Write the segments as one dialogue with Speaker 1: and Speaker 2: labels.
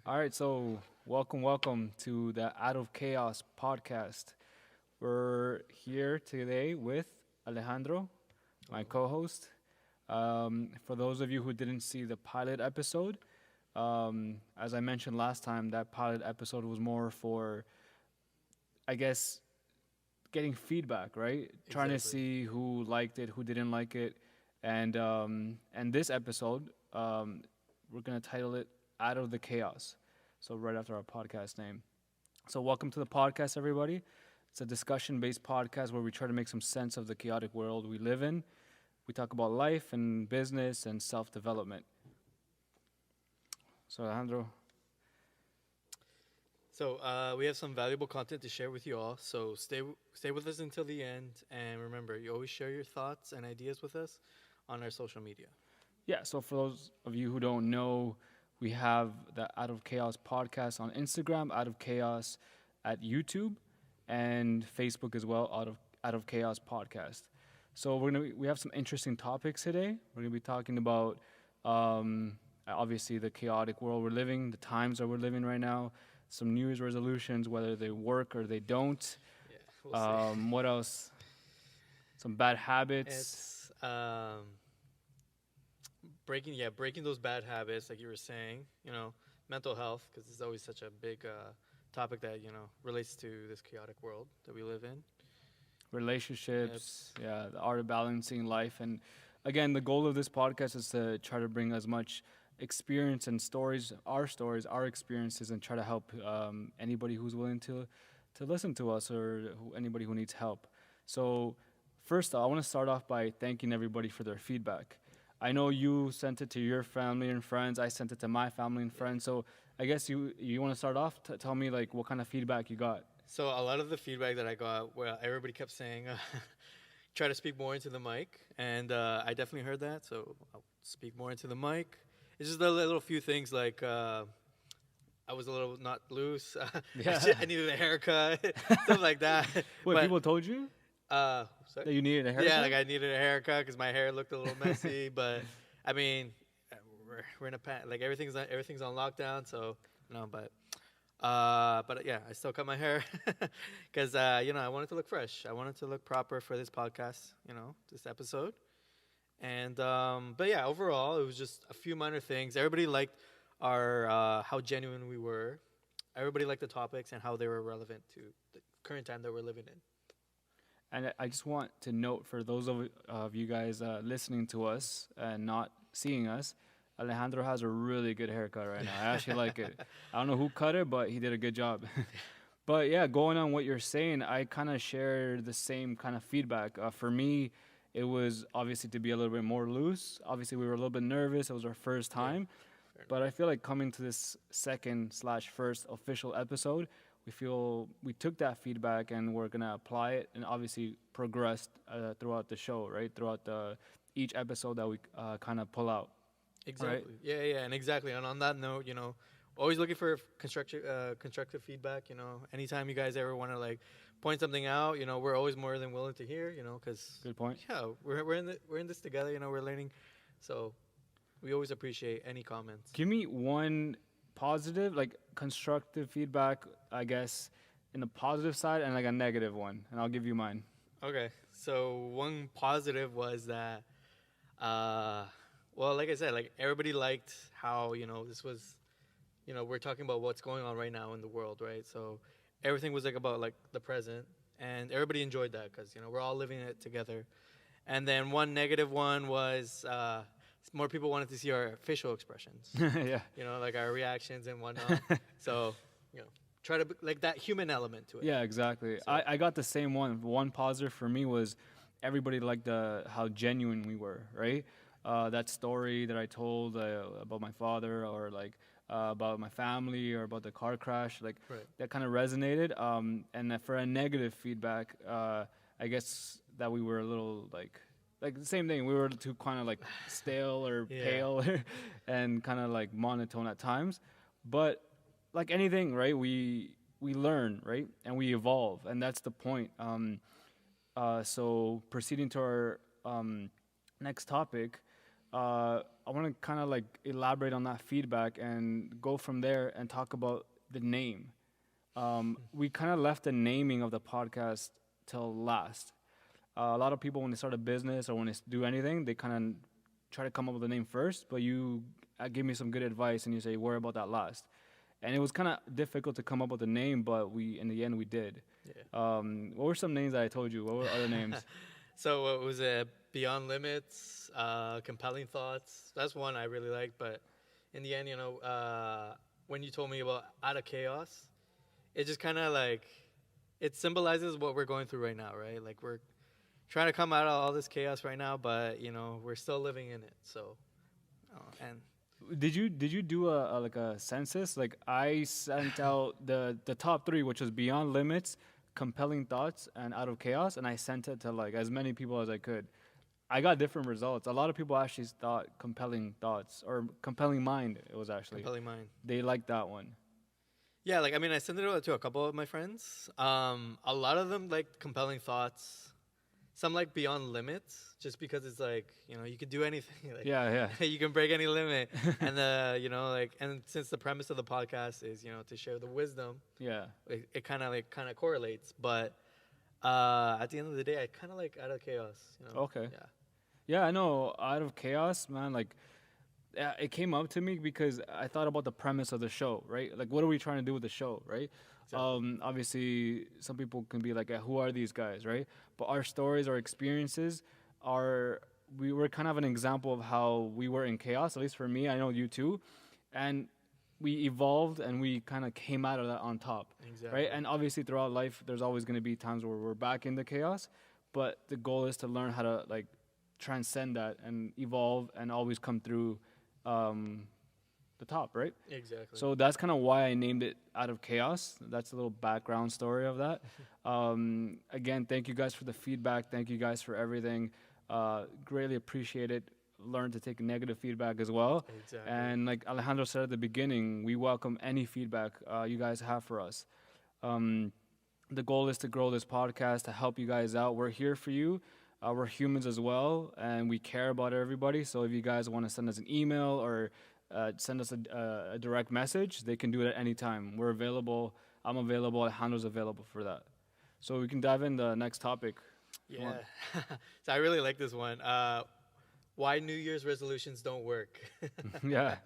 Speaker 1: All right, so welcome to the Out of Chaos podcast. We're here today with Alejandro, my
Speaker 2: Oh,
Speaker 1: co-host. For those of you who didn't see the pilot episode, as I mentioned last time, that pilot episode was more for, I guess, getting feedback, right? Trying to
Speaker 2: exactly.
Speaker 1: see who liked it, who didn't like it, and this episode, we're gonna title it "Out of the Chaos." So right after our podcast name. So welcome to the podcast, everybody. It's a discussion-based podcast where we try to make some sense of the chaotic world we live in. We talk about life and business and self-development. So Alejandro,
Speaker 2: We have some valuable content to share with you all. So stay with us until the end, and remember, you always share your thoughts and ideas with us on our social media.
Speaker 1: yeah. So for those of you who don't know, we have the Out of Chaos podcast on Instagram, Out of Chaos at YouTube, and Facebook as well. Out of Chaos podcast. So we have some interesting topics today. We're gonna be talking about obviously the chaotic world we're living, the times that we're living right now, some New Year's resolutions, whether they work or they don't.
Speaker 2: Yeah, we'll see.
Speaker 1: What else? Some bad habits.
Speaker 2: It's breaking those bad habits, like you were saying. Mental health, because it's always such a big topic that relates to this chaotic world that we live in. Yep.
Speaker 1: Relationships, yeah, the art of balancing life. And again, the goal of this podcast is to try to bring as much experience and stories, our experiences, and try to help anybody who's willing to listen to us or anybody who needs help. So, first, I want to start off by thanking everybody for their feedback. I know you sent it to your family and friends. I sent it to my family and
Speaker 2: Yeah.
Speaker 1: friends. So, I guess you want to start off. Tell me like what kind of feedback you got.
Speaker 2: So a lot of the feedback that I got, well, everybody kept saying, try to speak more into the mic, and I definitely heard that. So I'll speak more into the mic. It's just a little few things like I was a little not loose.
Speaker 1: Yeah.
Speaker 2: I needed a haircut, stuff like that.
Speaker 1: Wait,
Speaker 2: But
Speaker 1: people told you
Speaker 2: sorry.
Speaker 1: that you needed a
Speaker 2: Yeah,
Speaker 1: haircut?
Speaker 2: like I needed a haircut because my hair looked a little messy. But I mean, we're in a like everything's on lockdown, so but yeah, I still cut my hair because I wanted to look fresh. I wanted to look proper for this podcast, this episode. And but yeah, overall, it was just a few minor things. Everybody liked our how genuine we were. Everybody liked the topics and how they were relevant to the current time that we're living in.
Speaker 1: And I just want to note for those of you guys listening to us and not seeing us, Alejandro has a really good haircut right now. I actually like it. I don't know who cut it, but he did a good job. But yeah, going on what you're saying, I kind of share the same kind of feedback. For me, it was obviously to be a little bit more loose. Obviously, we were a little bit nervous. It was our first
Speaker 2: Yeah,
Speaker 1: time.
Speaker 2: fair
Speaker 1: But
Speaker 2: enough.
Speaker 1: I feel like coming to this second/first official episode, we feel we took that feedback and we're gonna apply it and obviously progress throughout the show, right? Throughout the each episode that we kind of pull out, right?
Speaker 2: Exactly. Yeah, yeah, and exactly. And on that note, always looking for constructive feedback. Anytime you guys ever want to like point something out, we're always more than willing to hear. Because
Speaker 1: Good point.
Speaker 2: yeah, we're in this together. We're learning, so we always appreciate any comments.
Speaker 1: Give me one positive, like constructive feedback, I guess, in the positive side, and like a negative one, and I'll give you mine.
Speaker 2: Okay, so one positive was that, uh, well, like I said, like everybody liked how this was, we're talking about what's going on right now in the world, right? So everything was like about like the present, and everybody enjoyed that because we're all living it together. And then one negative one was more people wanted to see our facial expressions,
Speaker 1: Yeah.
Speaker 2: like our reactions and whatnot. So you know, try to like that human element to it.
Speaker 1: Yeah, exactly.
Speaker 2: So
Speaker 1: I got the same one. One positive for me was everybody liked how genuine we were, right? That story that I told about my father or like about my family or about the car crash, like
Speaker 2: right,
Speaker 1: that kind of resonated. And that for a negative feedback, I guess that we were a little like the same thing. We were too kind of like stale or
Speaker 2: yeah,
Speaker 1: pale and kind of like monotone at times. But like anything, right? We learn, right, and we evolve, and that's the point. So proceeding to our next topic, I want to kind of like elaborate on that feedback and go from there and talk about the name. We kind of left the naming of the podcast till last. A lot of people, when they start a business or when they do anything, they kind of try to come up with a name first. But you gave me some good advice, and you say worry about that last. And it was kind of difficult to come up with a name, but in the end we did.
Speaker 2: Yeah.
Speaker 1: What were some names that I told you? What were other names?
Speaker 2: So it was Beyond Limits, Compelling Thoughts. That's one I really liked. But in the end, when you told me about Out of Chaos, it just kind of like, it symbolizes what we're going through right now, right? Like we're trying to come out of all this chaos right now, but we're still living in it. So, and
Speaker 1: Did you do a like a census? Like I sent out the top three, which was Beyond Limits, Compelling Thoughts, and Out of Chaos, and I sent it to like as many people as I could. I got different results. A lot of people actually thought Compelling Thoughts or Compelling Mind. It was actually
Speaker 2: Compelling Mind.
Speaker 1: they liked that one.
Speaker 2: Yeah, like I mean, I sent it out to a couple of my friends. A lot of them liked Compelling Thoughts. Some like Beyond Limits, just because it's like you can do anything. Like,
Speaker 1: Yeah.
Speaker 2: you can break any limit, and and since the premise of the podcast is to share the wisdom,
Speaker 1: Yeah.
Speaker 2: it kind of correlates. But at the end of the day, I kind of like Out of Chaos.
Speaker 1: Okay.
Speaker 2: Yeah.
Speaker 1: Yeah, I know. Out of Chaos, man, like it came up to me because I thought about the premise of the show, right? Like, what are we trying to do with the show, right?
Speaker 2: Exactly.
Speaker 1: Obviously, some people can be like, who are these guys, right? But our stories, our experiences we were kind of an example of how we were in chaos, at least for me. I know you too. And we evolved and we kind of came out of that on top,
Speaker 2: Exactly.
Speaker 1: right? And obviously, throughout life, there's always going to be times where we're back in the chaos. But the goal is to learn how to, like, transcend that and evolve and always come through the top, right?
Speaker 2: Exactly.
Speaker 1: So that's kind of why I named it Out of Chaos. That's a little background story of that. Again, thank you guys for the feedback. Thank you guys for everything. Greatly appreciate it. Learn to take negative feedback as well.
Speaker 2: Exactly.
Speaker 1: And like Alejandro said at the beginning, we welcome any feedback you guys have for us. The goal is to grow this podcast, to help you guys out. We're here for you. We're humans as well, and we care about everybody. So if you guys want to send us an email or send us a direct message, they can do it at any time. We're available. I'm available. Alejandro's available for that. So we can dive in the next topic.
Speaker 2: Yeah. So I really like this one. Why New Year's resolutions don't work.
Speaker 1: Yeah.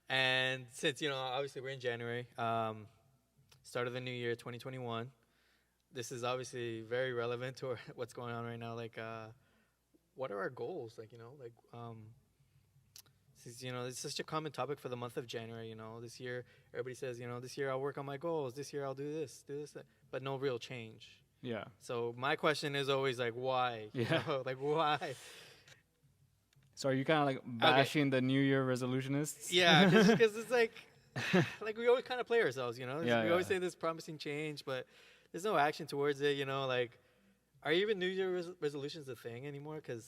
Speaker 2: And since, obviously we're in January, start of the new year, 2021, this is obviously very relevant to what's going on right now. Like, what are our goals? Like, since, it's such a common topic for the month of January, this year, everybody says, this year I'll work on my goals. This year I'll do this, but no real change.
Speaker 1: Yeah.
Speaker 2: So my question is always like, why?
Speaker 1: Yeah.
Speaker 2: Like, why?
Speaker 1: So are you kind of like bashing the New Year resolutionists?
Speaker 2: Yeah, because it's like we always kind of play ourselves,
Speaker 1: Yeah,
Speaker 2: we always say this promising change, but there's no action towards it, like, are even New Year resolutions a thing anymore? Because,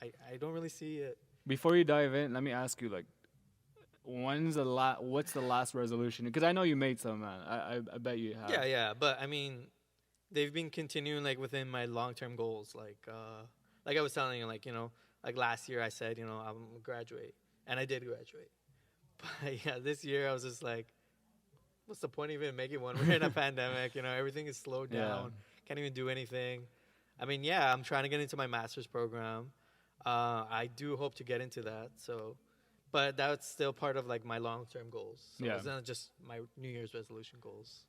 Speaker 2: I don't really see it.
Speaker 1: Before you dive in, let me ask you, like, what's the last resolution? Because I know you made some, man. I bet you have.
Speaker 2: Yeah, but I mean, they've been continuing like within my long-term goals. Like I was telling you, like last year I said, I'm gonna graduate, and I did graduate. But yeah, this year I was just like, what's the point of even making one? We're in a pandemic, everything is slowed down. Can't even do anything. I mean, yeah, I'm trying to get into my master's program. I do hope to get into that. So, but that's still part of like my long-term goals. So it's not just my New Year's resolution goals.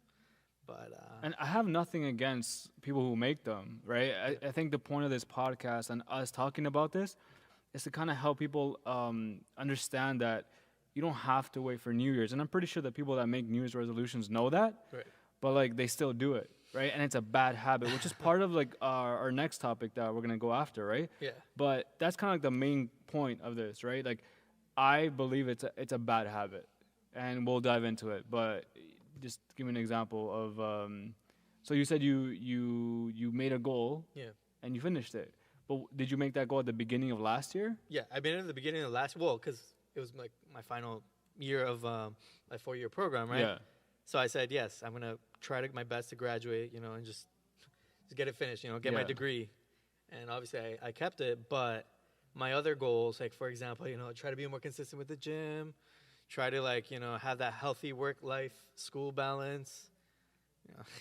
Speaker 2: But
Speaker 1: and I have nothing against people who make them, right? I think the point of this podcast and us talking about this is to kind of help people understand that you don't have to wait for New Year's. And I'm pretty sure that people that make New Year's resolutions know that,
Speaker 2: right.
Speaker 1: But like they still do it, right? And it's a bad habit, which is part of like our next topic that we're gonna go after, right?
Speaker 2: Yeah.
Speaker 1: But that's kind of like the main point of this, right? Like I believe it's a bad habit, and we'll dive into it. But just give me an example of. So you said you made a goal, and you finished it. But did you make that goal at the beginning of last year?
Speaker 2: Yeah, I've been at the beginning of because it was like my final year of my 4-year program, right?
Speaker 1: Yeah.
Speaker 2: So I said yes, I'm gonna try my best to graduate, and just get it finished, get my degree, and obviously I kept it, but my other goals, like for example, try to be more consistent with the gym, try to like, have that healthy work life school balance.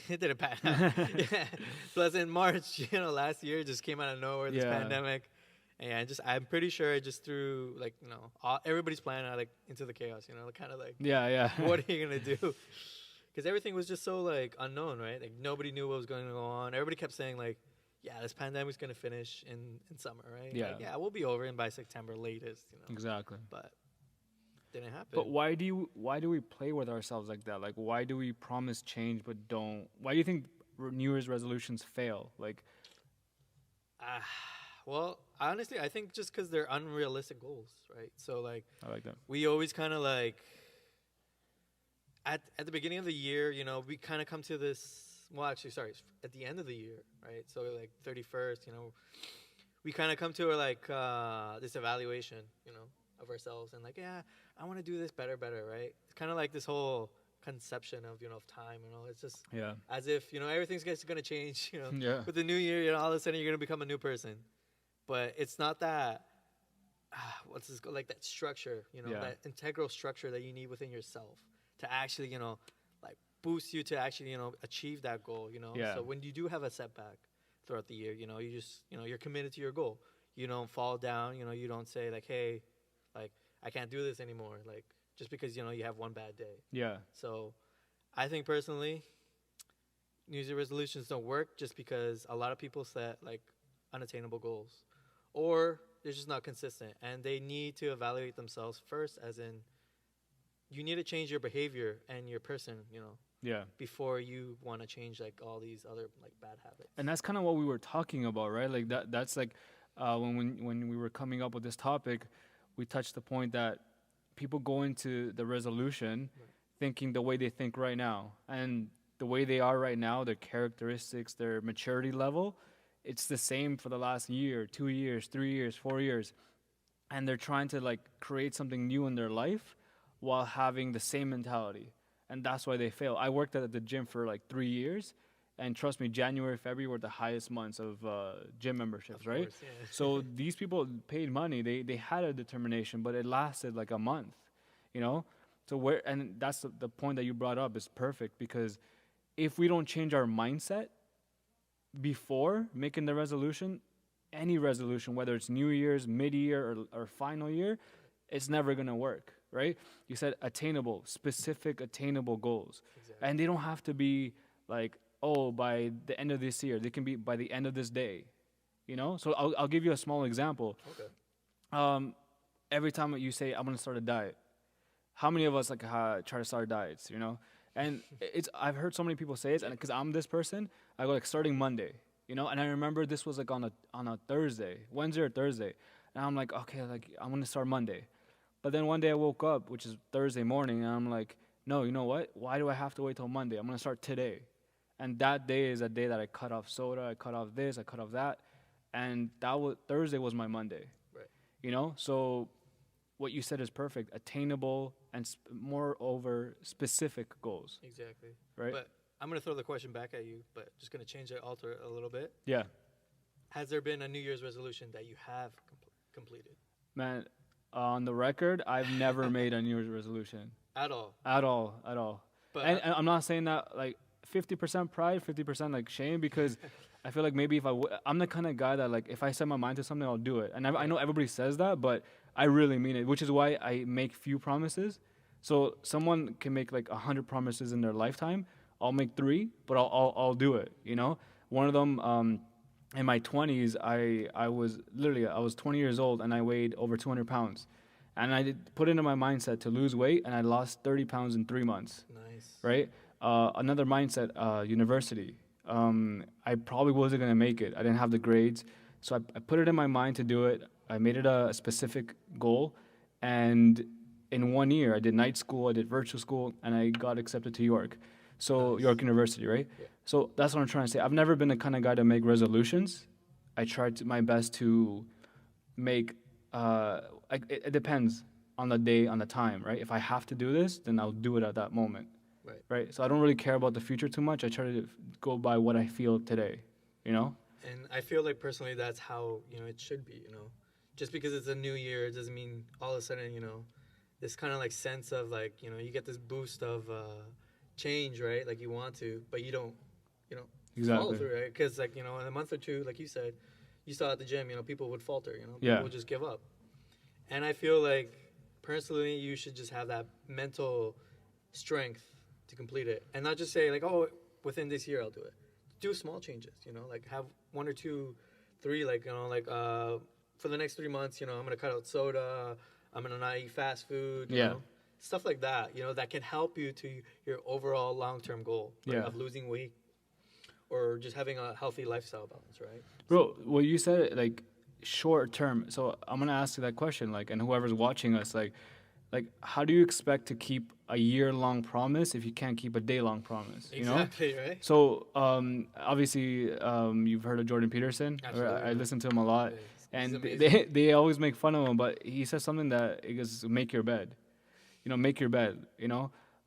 Speaker 2: It didn't pan out. Yeah. Plus in March, last year just came out of nowhere, this
Speaker 1: Yeah.
Speaker 2: pandemic. And I'm pretty sure it just threw like, everybody's plan out like into the chaos, kind of like,
Speaker 1: Yeah.
Speaker 2: what are you going to do? Because everything was just so like unknown, right? Like nobody knew what was going to go on. Everybody kept saying like, yeah, this pandemic's going to finish in summer, right?
Speaker 1: Yeah.
Speaker 2: Like, yeah, we'll be over in by September latest,
Speaker 1: Exactly.
Speaker 2: But didn't happen.
Speaker 1: But why do we play with ourselves like that? Like, why do we promise change but don't? Why do you think New Year's resolutions fail? Like,
Speaker 2: well, honestly, I think just because they're unrealistic goals, right? So like,
Speaker 1: I like that.
Speaker 2: we always kind of like at the beginning of the year, we kind of come to this. Well, actually, sorry, at the end of the year, right? So like 31st, we kind of come to like this evaluation, of ourselves, and like, yeah, I want to do this better, right? It's kind of like this whole conception of of time, it's just
Speaker 1: Yeah.
Speaker 2: as if everything's gonna change,
Speaker 1: Yeah.
Speaker 2: with the new year, all of a sudden you're gonna become a new person, but it's not that. What's this like that structure,
Speaker 1: Yeah.
Speaker 2: that integral structure that you need within yourself to actually, like boost you to actually, achieve that goal,
Speaker 1: Yeah.
Speaker 2: So when you do have a setback throughout the year, you just, you're committed to your goal. You don't fall down, you don't say like, hey, like I can't do this anymore, like just because, you have one bad day.
Speaker 1: Yeah.
Speaker 2: So I think personally, New Year's resolutions don't work just because a lot of people set like unattainable goals, or they're just not consistent, and they need to evaluate themselves first, as in you need to change your behavior and your person,
Speaker 1: Yeah.
Speaker 2: before you want to change like all these other like bad habits.
Speaker 1: And that's kind of what we were talking about, right? Like that's like when we were coming up with this topic, we touched the point that people go into the resolution thinking the way they think right now, and the way they are right now, their characteristics, their maturity level, it's the same for the last year, 2 years, 3 years, 4 years, and they're trying to like create something new in their life while having the same mentality, and that's why they fail. I worked at the gym for like 3 years, and trust me, January, February were the highest months of gym memberships,
Speaker 2: Of
Speaker 1: right?
Speaker 2: course, yeah.
Speaker 1: So these people paid money. They had a determination, but it lasted like a month, So and that's the point that you brought up is perfect, because if we don't change our mindset before making the resolution, any resolution, whether it's New Year's, mid-year, or final year, it's never gonna work, right? You said attainable, specific attainable goals,
Speaker 2: Exactly.
Speaker 1: and they don't have to be like, oh, by the end of this year. They can be by the end of this day, So I'll give you a small example.
Speaker 2: Okay.
Speaker 1: Every time you say I'm gonna start a diet, how many of us like try to start diets, And I've heard so many people say it, and because I'm this person, I go like starting Monday, And I remember this was like on a Thursday, Wednesday or Thursday, and I'm like, okay, like I'm gonna start Monday, but then one day I woke up, which is Thursday morning, and I'm like, no, you know what? Why do I have to wait till Monday? I'm gonna start today, and that day is a day that I cut off soda, I cut off this, I cut off that, and Thursday was my Monday,
Speaker 2: Right.
Speaker 1: So what you said is perfect, attainable and moreover specific goals,
Speaker 2: Exactly.
Speaker 1: right?
Speaker 2: But I'm gonna throw the question back at you, but just gonna change it, alter it a little bit.
Speaker 1: Yeah,
Speaker 2: Has there been a New Year's resolution that you have completed
Speaker 1: man. On the record, I've never made a New Year's resolution
Speaker 2: at all?
Speaker 1: at all.
Speaker 2: But
Speaker 1: And I'm not saying that like 50% pride, 50% like shame, because I feel like maybe if I'm the kind of guy that like if I set my mind to something, I'll do it. And I know everybody says that, but I really mean it, which is why I make few promises. So someone can make like 100 promises in their lifetime. I'll make 3, but I'll do it. One of them. In my 20s, I was 20 years old, and I weighed over 200 pounds, and I put into my mindset to lose weight, and I lost 30 pounds in 3 months.
Speaker 2: nice.
Speaker 1: Right? Another mindset, university. I probably wasn't gonna make it. I didn't have the grades, so I put it in my mind to do it. I made it a specific goal, and in 1 year, I did night school, I did virtual school, and I got accepted to York. So
Speaker 2: Nice.
Speaker 1: York University, right?
Speaker 2: Yeah.
Speaker 1: So that's what I'm trying to say. I've never been the kind of guy to make resolutions. I tried my best to make. It depends on the day, on the time, right? If I have to do this, then I'll do it at that moment,
Speaker 2: Right.
Speaker 1: right? So I don't really care about the future too much. I try to go by what I feel today,
Speaker 2: And I feel like personally that's how it should be. just because it's a new year, it doesn't mean all of a sudden, this kind of like sense of like, you get this boost of change, right? Like you want to, but you don't follow
Speaker 1: Exactly.
Speaker 2: through, right? Because like, in a month or two, like you said, you saw at the gym, people would falter, people
Speaker 1: Yeah.
Speaker 2: would just give up. And I feel like personally, you should just have that mental strength to complete it, and not just say like, oh, within this year I'll do it. Do small changes, like have one or two, three, like for the next 3 months, I'm gonna cut out soda. I'm gonna not eat fast food.
Speaker 1: Yeah.
Speaker 2: Stuff like that. That can help you to your overall long-term goal, right,
Speaker 1: Yeah.
Speaker 2: of losing weight or just having a healthy lifestyle balance, right?
Speaker 1: Bro, well, you said like short term. So I'm gonna ask you that question, like, and whoever's watching us, like, how do you expect to keep a year-long promise if you can't keep a day-long promise? You know.
Speaker 2: Exactly, right?
Speaker 1: So obviously, you've heard of Jordan Peterson.
Speaker 2: Absolutely,
Speaker 1: I
Speaker 2: man.
Speaker 1: listen to him a lot,
Speaker 2: He's
Speaker 1: and
Speaker 2: amazing.
Speaker 1: they always make fun of him, but he says something that it goes, make your bed. Make your bed.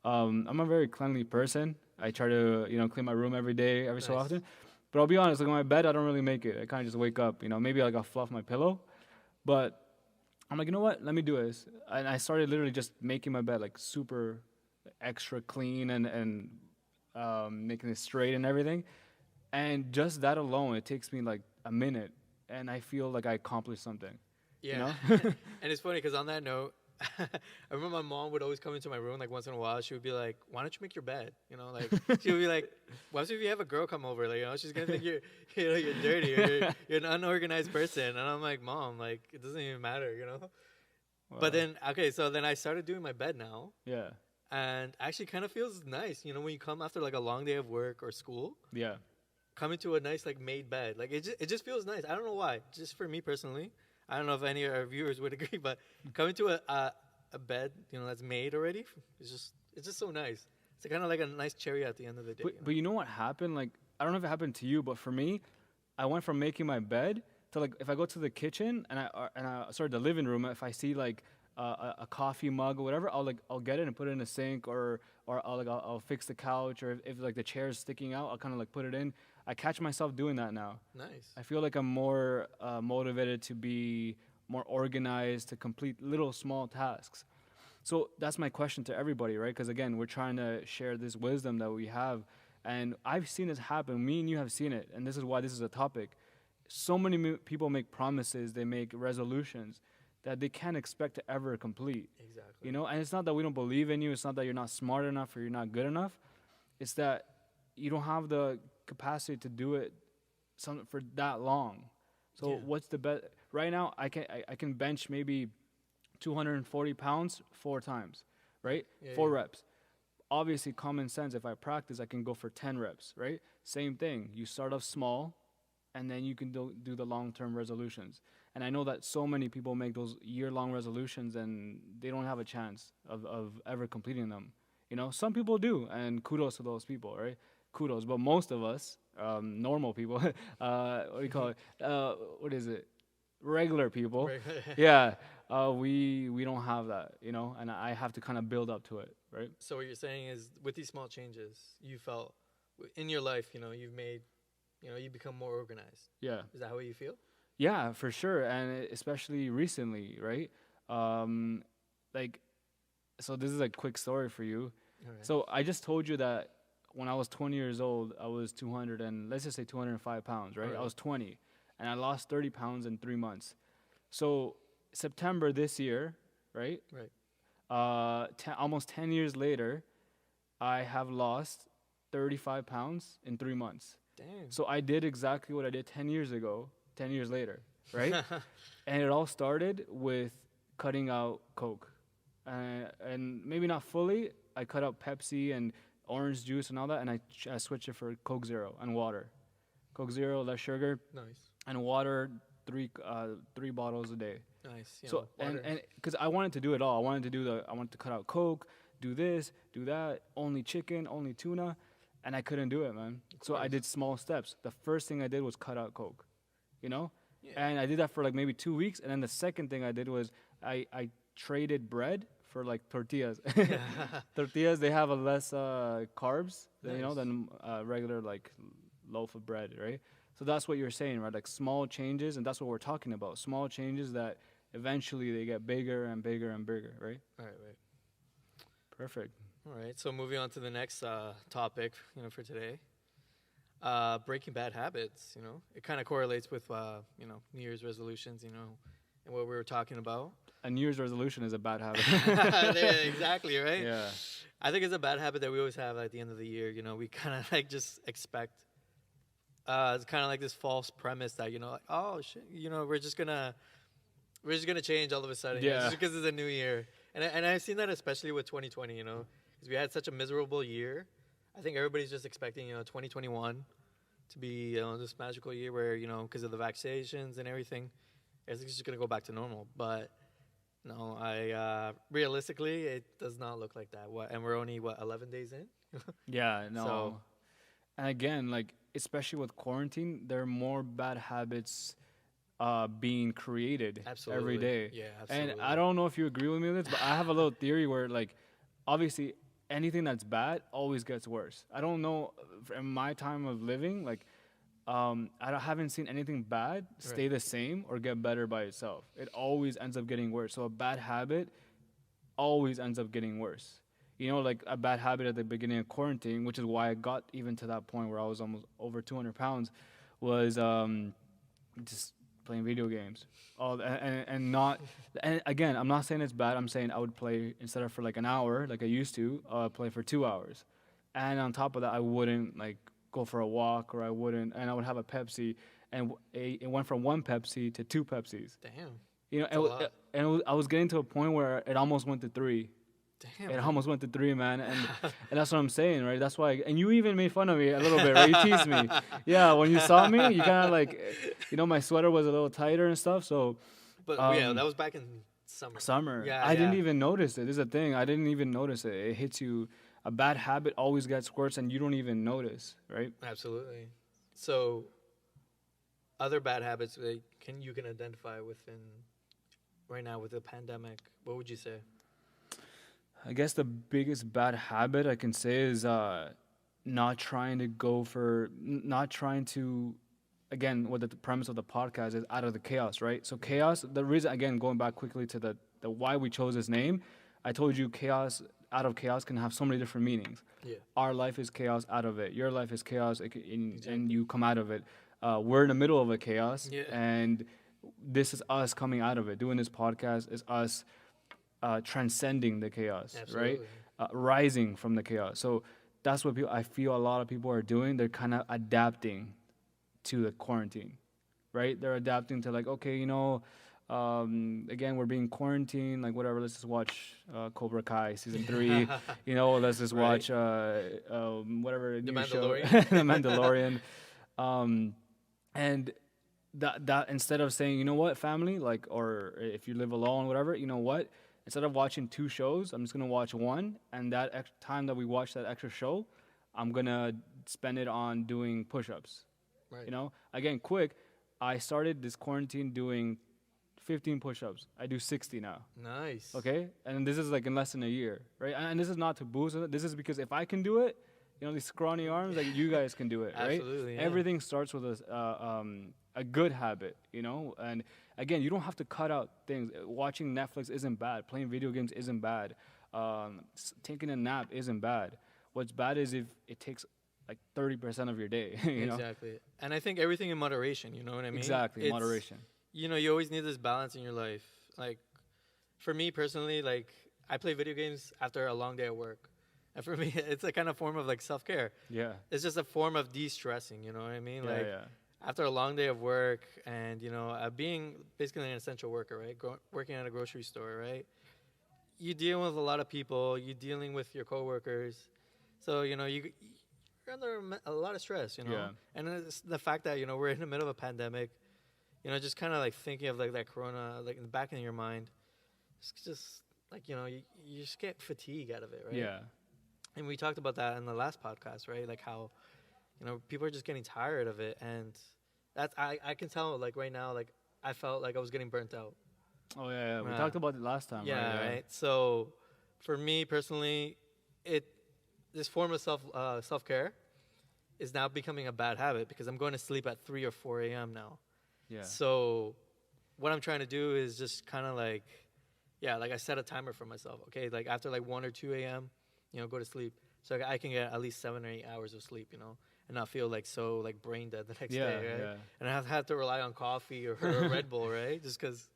Speaker 1: I'm a very cleanly person. I try to clean my room every day, every so
Speaker 2: Nice.
Speaker 1: often. But I'll be honest, like on my bed, I don't really make it. I kind of just wake up. Maybe like I'll fluff my pillow, but I'm like, you know what? Let me do this. And I started literally just making my bed like super extra clean and making it straight and everything. And just that alone, it takes me like a minute, and I feel like I accomplished something.
Speaker 2: Yeah. And it's funny because on that note, I remember my mom would always come into my room like once in a while. She would be like, "Why don't you make your bed?" Like she would be like, "What if you have a girl come over? Like, she's gonna think you're dirty or you're an unorganized person." And I'm like, "Mom, like it doesn't even matter." But then okay, so then I started doing my bed now,
Speaker 1: Yeah,
Speaker 2: and actually kind of feels nice. When you come after like a long day of work or school,
Speaker 1: yeah,
Speaker 2: come into a nice like made bed. Like it just feels nice. I don't know why. Just for me personally. I don't know if any of our viewers would agree, but coming to a bed, that's made already, it's just so nice. It's kind of like a nice cherry at the end of the day.
Speaker 1: but you know what happened? Like, I don't know if it happened to you, but for me, I went from making my bed to like if I go to the kitchen and I sorry, the living room, if I see like a coffee mug or whatever, I'll get it and put it in the sink, or I'll fix the couch, or if like the chair is sticking out, I'll kind of like put it in. I catch myself doing that now.
Speaker 2: Nice.
Speaker 1: I feel like I'm more motivated to be more organized, to complete little small tasks. So that's my question to everybody, right? Because again, we're trying to share this wisdom that we have, and I've seen this happen. Me and you have seen it, and this is why this is a topic. So many people make promises, they make resolutions that they can't expect to ever complete.
Speaker 2: Exactly.
Speaker 1: And it's not that we don't believe in you. It's not that you're not smart enough or you're not good enough. It's that you don't have the capacity to do it for that long. So
Speaker 2: Yeah.
Speaker 1: what's the best? Right now, I can bench maybe 240 pounds 4 times, right?
Speaker 2: Yeah,
Speaker 1: 4 reps. Obviously, common sense, if I practice, I can go for 10 reps, right? Same thing. You start off small, and then you can do the long-term resolutions. And I know that so many people make those year-long resolutions, and they don't have a chance of ever completing them. Some people do, and kudos to those people, right? Kudos. But most of us, normal people, what do you call it? What is it? Regular people.
Speaker 2: Right.
Speaker 1: Yeah, we don't have that, and I have to kind of build up to it, right?
Speaker 2: So what you're saying is, with these small changes, you felt in your life, you've made, you become more organized.
Speaker 1: Yeah.
Speaker 2: Is that how you feel?
Speaker 1: Yeah, for sure, and especially recently, right? Like, so this is a quick story for you.
Speaker 2: All right.
Speaker 1: So I just told you that when I was 20 years old, I was 205 pounds, right? I
Speaker 2: Alright.
Speaker 1: was 20, and I lost 30 pounds in 3 months. So September this year, right?
Speaker 2: Right.
Speaker 1: Almost 10 years later, I have lost 35 pounds in 3 months.
Speaker 2: Damn.
Speaker 1: So I did exactly what I did 10 years ago, 10 years later, right? And it all started with cutting out Coke. And maybe not fully. I cut out Pepsi and orange juice and all that, and I switched it for Coke Zero and water. Coke Zero, less sugar,
Speaker 2: Nice.
Speaker 1: and water, three bottles a day.
Speaker 2: Nice.
Speaker 1: So
Speaker 2: water.
Speaker 1: and because I wanted to do it all. I wanted to cut out Coke, do this, do that, only chicken, only tuna, and I couldn't do it, man. So I
Speaker 2: course.
Speaker 1: did small steps. The first thing I did was cut out Coke,
Speaker 2: Yeah.
Speaker 1: and I did that for like maybe 2 weeks, and then the second thing I did was I traded bread for like tortillas. Tortillas, they have a less carbs than
Speaker 2: Nice.
Speaker 1: than regular like loaf of bread, right? So that's what you're saying, right? Like small changes, and that's what we're talking about. Small changes that eventually they get bigger and bigger and bigger, right?
Speaker 2: Right.
Speaker 1: Perfect.
Speaker 2: All right. So moving on to the next topic, for today. Breaking bad habits, it kind of correlates with, New Year's resolutions, and what we were talking about.
Speaker 1: A New Year's resolution is a bad habit.
Speaker 2: Yeah, exactly, right?
Speaker 1: Yeah.
Speaker 2: I think it's a bad habit that we always have at the end of the year. We kind of like just expect. It's kind of like this false premise that like, oh shit, we're just gonna change all of a sudden.
Speaker 1: Yeah.
Speaker 2: Just because it's a new year, and I've seen that especially with 2020. Because we had such a miserable year. I think everybody's just expecting 2021 to be this magical year where because of the vaccinations and everything, it's just gonna go back to normal. But no, realistically, it does not look like that. And we're only 11 days in.
Speaker 1: Yeah, no.
Speaker 2: So-
Speaker 1: And again, like especially with quarantine, there are more bad habits being created
Speaker 2: Absolutely.
Speaker 1: every day.
Speaker 2: Yeah, absolutely.
Speaker 1: And I don't know if you agree with me on this, but I have a little theory where like obviously anything that's bad always gets worse. I don't know in my time of living, like haven't seen anything bad stay the same or get better by itself. It always ends up getting worse. So a bad habit always ends up getting worse. Like a bad habit at the beginning of quarantine, which is why I got even to that point where I was almost over 200 pounds, was just playing video games. And again, I'm not saying it's bad. I'm saying I would play instead of for like an hour, like I used to, play for 2 hours. And on top of that, I wouldn't like go for a walk, or I would have a Pepsi, and it went from 1 Pepsi to 2 Pepsis.
Speaker 2: Damn.
Speaker 1: I was getting to a point where it almost went to 3.
Speaker 2: Damn.
Speaker 1: It almost went to 3, man, and that's what I'm saying, right? That's why, and you even made fun of me a little bit, right? You teased me. Yeah, when you saw me, you kind of like, my sweater was a little tighter and stuff. So,
Speaker 2: But that was back in summer. Yeah,
Speaker 1: I didn't even notice it. This is the thing. I didn't even notice it. It hits you. A bad habit always gets worse, and you don't even notice, right?
Speaker 2: Absolutely. So, other bad habits you can identify within right now with the pandemic. What would you say?
Speaker 1: I guess the biggest bad habit I can say is not trying to, again, what the premise of the podcast is, out of the chaos, right? So chaos, the reason, again, going back quickly to the why we chose this name, I told you chaos, out of chaos can have so many different meanings.
Speaker 2: Yeah.
Speaker 1: Our life is chaos, out of it. Your life is chaos, and you come out of it. We're in the middle of a chaos, and this is us coming out of it. Doing this podcast is us transcending the chaos,
Speaker 2: Absolutely.
Speaker 1: right? Rising from the chaos. So that's what I feel a lot of people are doing. They're kind of adapting to the quarantine, right? They're adapting to like, okay, again, we're being quarantined, like whatever, let's just watch Cobra Kai season 3, let's just watch whatever
Speaker 2: The
Speaker 1: new
Speaker 2: Mandalorian.
Speaker 1: show, The Mandalorian. And that instead of saying, you know what, family, like, or if you live alone, whatever, you know what, instead of watching 2 shows, I'm just gonna watch 1, and that time that we watch that extra show, I'm gonna spend it on doing push-ups.
Speaker 2: Right.
Speaker 1: Again, quick, I started this quarantine doing 15 push-ups. I do 60 now.
Speaker 2: Nice.
Speaker 1: Okay, and this is like in less than a year, right? And this is not to boost it. This is because if I can do it, these scrawny arms, like you guys can do it, right?
Speaker 2: Absolutely. Yeah.
Speaker 1: Everything starts with a good habit, And again, you don't have to cut out things. Watching Netflix isn't bad. Playing video games isn't bad. Taking a nap isn't bad. What's bad is if it takes like 30% of your day.
Speaker 2: Exactly. And I think everything in moderation. You know what I mean?
Speaker 1: Exactly, moderation.
Speaker 2: You always need this balance in your life. Like, for me personally, like I play video games after a long day at work. And for me, it's a kind of form of like self-care.
Speaker 1: Yeah.
Speaker 2: It's just a form of de-stressing, you know what I mean?
Speaker 1: Yeah,
Speaker 2: like
Speaker 1: yeah.
Speaker 2: after a long day of work and, being basically an essential worker, right? Working at a grocery store, right? You deal with a lot of people. You're dealing with your coworkers. So, you're under a lot of stress,
Speaker 1: Yeah.
Speaker 2: And it's the fact that, we're in the middle of a pandemic, just kind of like thinking of like that corona, like in the back of your mind. It's just like, you just get fatigue out of it, right?
Speaker 1: Yeah.
Speaker 2: And we talked about that in the last podcast, right? Like how, people are just getting tired of it. And that's, I can tell, like right now, like I felt like I was getting burnt out.
Speaker 1: Oh, yeah. We talked about it last time.
Speaker 2: Yeah,
Speaker 1: right?
Speaker 2: right. So for me personally, this form of self-care is now becoming a bad habit because I'm going to sleep at 3 or 4 a.m. now.
Speaker 1: Yeah.
Speaker 2: So what I'm trying to do is just kind of like, yeah, like I set a timer for myself. Okay, like after like 1 or 2 a.m., go to sleep. So I can get at least 7 or 8 hours of sleep, and not feel like so like brain dead the next day, right?
Speaker 1: Yeah.
Speaker 2: And I have to rely on coffee or a Red Bull, right? Just because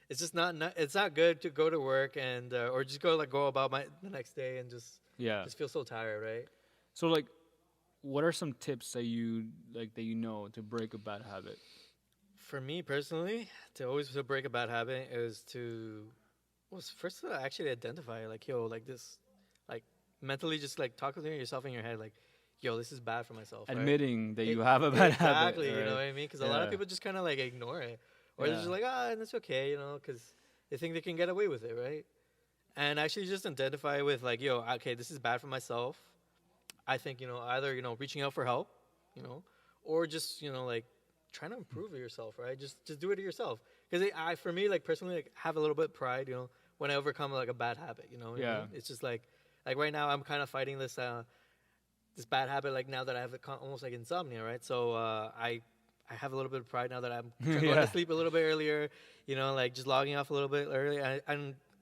Speaker 2: it's just it's not good to go to work and or just go about the next day and
Speaker 1: Yeah.
Speaker 2: just feel so tired, right?
Speaker 1: So like, what are some tips that you to break a bad habit?
Speaker 2: For me personally, to break a bad habit is to first to actually identify like, yo, like this, like mentally just like talk to yourself in your head like, yo, this is bad for myself.
Speaker 1: Admitting
Speaker 2: right?
Speaker 1: that you have a bad habit.
Speaker 2: Exactly,
Speaker 1: Right?
Speaker 2: you know what I mean? Because a lot of
Speaker 1: Yeah.
Speaker 2: people just kind of like ignore it, or they're just
Speaker 1: Yeah.
Speaker 2: like, that's okay, because they think they can get away with it, right? And actually just identify with like, yo, okay, this is bad for myself. I think either reaching out for help, or just like trying to improve yourself, right? Just do it to yourself. Because I, for me, like personally, like, have a little bit of pride, when I overcome like a bad habit. You know what I
Speaker 1: Yeah.
Speaker 2: mean? It's just like right now I'm kind of fighting this bad habit. Like now that I have almost like insomnia, right? So I have a little bit of pride now that I'm going
Speaker 1: Yeah.
Speaker 2: to sleep a little bit earlier. Like just logging off a little bit early. I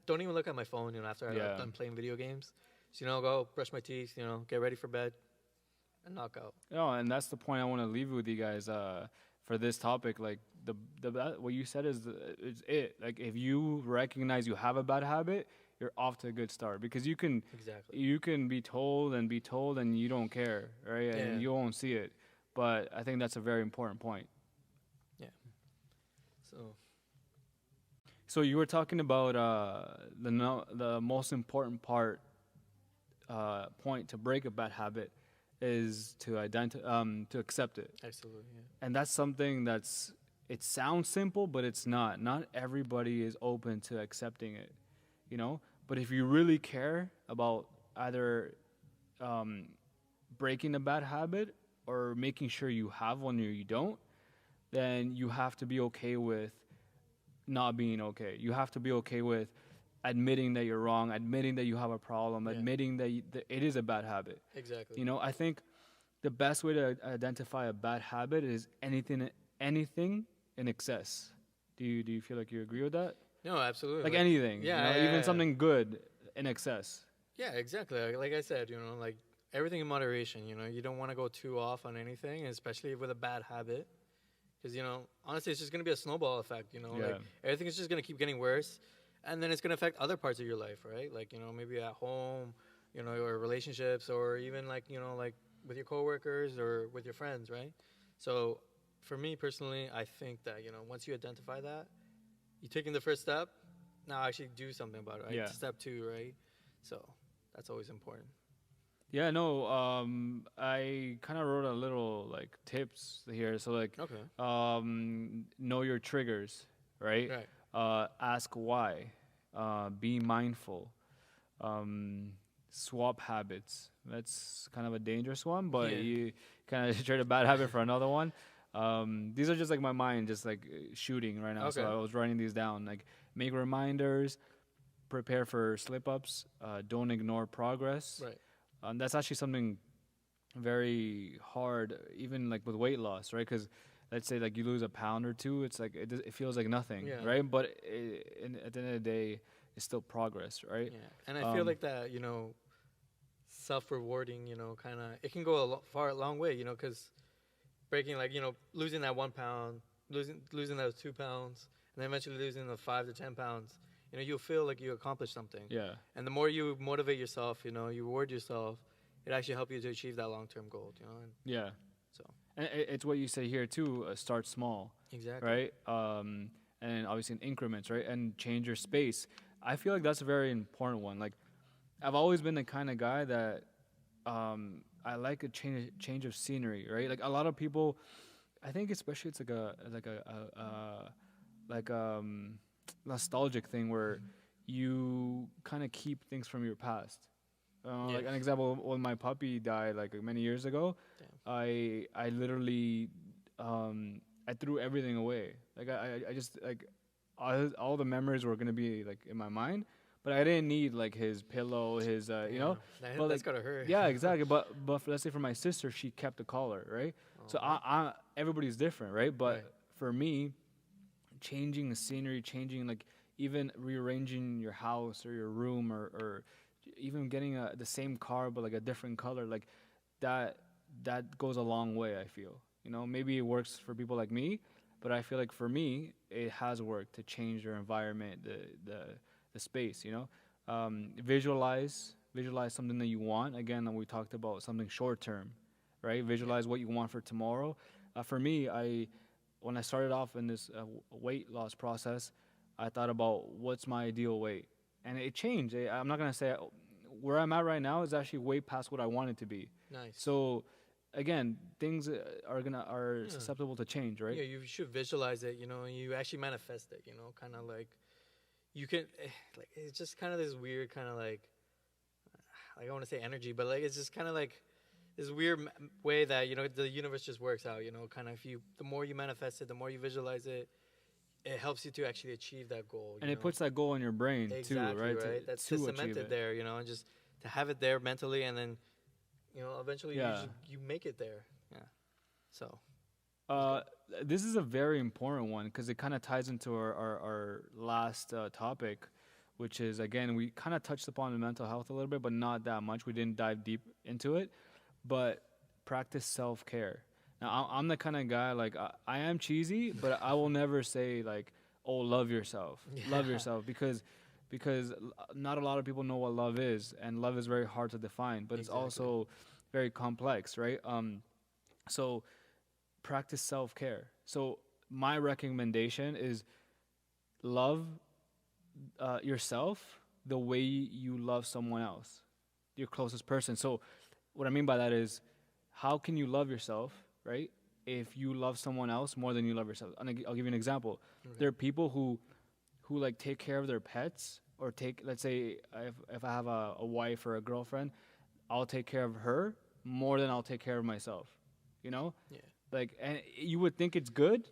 Speaker 2: don't even look at my phone, after
Speaker 1: Yeah.
Speaker 2: I'm playing video games. So, go brush my teeth, get ready for bed, and knock out.
Speaker 1: No, and that's the point I want to leave with you guys for this topic. Like what you said is it. Like if you recognize you have a bad habit, you're off to a good start because you can be told and you don't care, right?
Speaker 2: Yeah.
Speaker 1: And you won't see it. But I think that's a very important point.
Speaker 2: Yeah.
Speaker 1: So you were talking about the most important point to break a bad habit is to to accept it.
Speaker 2: Absolutely, yeah.
Speaker 1: And that's something it sounds simple, but it's not. Not everybody is open to accepting it, But if you really care about either breaking a bad habit or making sure you have one or you don't, then you have to be okay with not being okay. You have to be okay with admitting that you're wrong, admitting that you have a problem, admitting that it is a bad habit.
Speaker 2: Exactly.
Speaker 1: I think the best way to identify a bad habit is anything in excess. Do you feel like you agree with that?
Speaker 2: No, absolutely.
Speaker 1: Like anything, even something good in excess.
Speaker 2: Yeah, exactly. Like I said, like everything in moderation. You don't want to go too off on anything, especially with a bad habit, because honestly, it's just gonna be a snowball effect. Like everything is just gonna keep getting worse, and then it's gonna affect other parts of your life, right? Like maybe at home, or relationships, or even like like with your coworkers or with your friends, right? So for me personally, I think that once you identify that, you're taking the first step. Now actually do something about it, right?
Speaker 1: Yeah.
Speaker 2: Step 2, right? So that's always important.
Speaker 1: Yeah, no. I kind of wrote a little like tips here. So like, know your triggers, right?
Speaker 2: Right.
Speaker 1: Ask why. Be mindful. Swap habits. That's kind of a dangerous one, but you kind of trade a bad habit for another one. These are just like my mind, just like shooting right now.
Speaker 2: Okay.
Speaker 1: So I was writing these down. Like make reminders, prepare for slip ups, don't ignore progress.
Speaker 2: Right.
Speaker 1: That's actually something very hard, even like with weight loss, right? Because let's say like you lose a pound or two, it's like it feels like nothing, right? But at the end of the day, it's still progress, right?
Speaker 2: Yeah, and I feel like that, self-rewarding, kind of, it can go a long way, because breaking like, losing that 1 pound, losing those 2 pounds, and then eventually losing the 5 to 10 pounds, you'll feel like you accomplished something.
Speaker 1: Yeah.
Speaker 2: And the more you motivate yourself, you reward yourself, it actually helps you to achieve that long-term goal, And
Speaker 1: yeah.
Speaker 2: So.
Speaker 1: And it's what you say here too. Start small.
Speaker 2: Exactly.
Speaker 1: Right. And obviously in increments, right? And change your space. I feel like that's a very important one. Like, I've always been the kind of guy that I like a change of scenery, right? Like a lot of people, I think especially it's like a nostalgic thing where you kind of keep things from your past. Like an example, when my puppy died like many years ago, I literally I threw everything away. Like I just like all the memories were gonna be like in my mind, but I didn't need like his pillow, his you know. But
Speaker 2: That's
Speaker 1: like,
Speaker 2: gotta hurt.
Speaker 1: yeah, exactly. But let's say for my sister, she kept the collar, right? So I everybody's different, right? But
Speaker 2: Right.
Speaker 1: for me, changing the scenery, changing like even rearranging your house or your room, or even getting the same car but like a different color, like that that goes a long way. I feel, you know, maybe it works for people like me, but I feel like for me it has worked to change your environment, the space. You know, visualize something that you want. Again, we talked about something short term, right? Visualize what you want for tomorrow. For me, I when I started off in this weight loss process, I thought about what's my ideal weight, and it changed. I'm not gonna say where I'm at right now is actually way past what I want it to be.
Speaker 2: Nice.
Speaker 1: So, again, things are
Speaker 2: Yeah.
Speaker 1: susceptible to change, right?
Speaker 2: Yeah, you should visualize it, you know, and you actually manifest it, you know, kind of like you can, like, it's just kind of this weird kind of like I want to say energy, but like it's just kind of like this weird way that, you know, the universe just works out, you know, kind of if you, the more you manifest it, the more you visualize it, it helps you to actually achieve that goal.
Speaker 1: And
Speaker 2: you
Speaker 1: it
Speaker 2: know?
Speaker 1: puts that goal in your brain
Speaker 2: Exactly,
Speaker 1: too, right?
Speaker 2: right? That's
Speaker 1: to
Speaker 2: to
Speaker 1: achieve
Speaker 2: cement it
Speaker 1: it.
Speaker 2: there, you know, and just to have it there mentally, and then, you know, eventually
Speaker 1: Yeah.
Speaker 2: you make it there. Yeah. So.
Speaker 1: This is a very important one because it kind of ties into our last topic, which is, again, we kind of touched upon the mental health a little bit, but not that much. We didn't dive deep into it, but practice self-care. Now, I'm the kind of guy, like, I am cheesy, but I will never say, like, oh, love yourself. Love yourself, because not a lot of people know what love is, and love is very hard to define, but it's
Speaker 2: Exactly.
Speaker 1: also very complex, right? So practice self-care. So my recommendation is love yourself the way you love someone else, your closest person. So what I mean by that is, how can you love yourself, right, if you love someone else more than you love yourself? And I'll give you an example.
Speaker 2: Okay.
Speaker 1: There are people who like take care of their pets, or take, let's say, if I have a wife or a girlfriend, I'll take care of her more than I'll take care of myself, you know?
Speaker 2: Yeah.
Speaker 1: Like, and you would think it's good,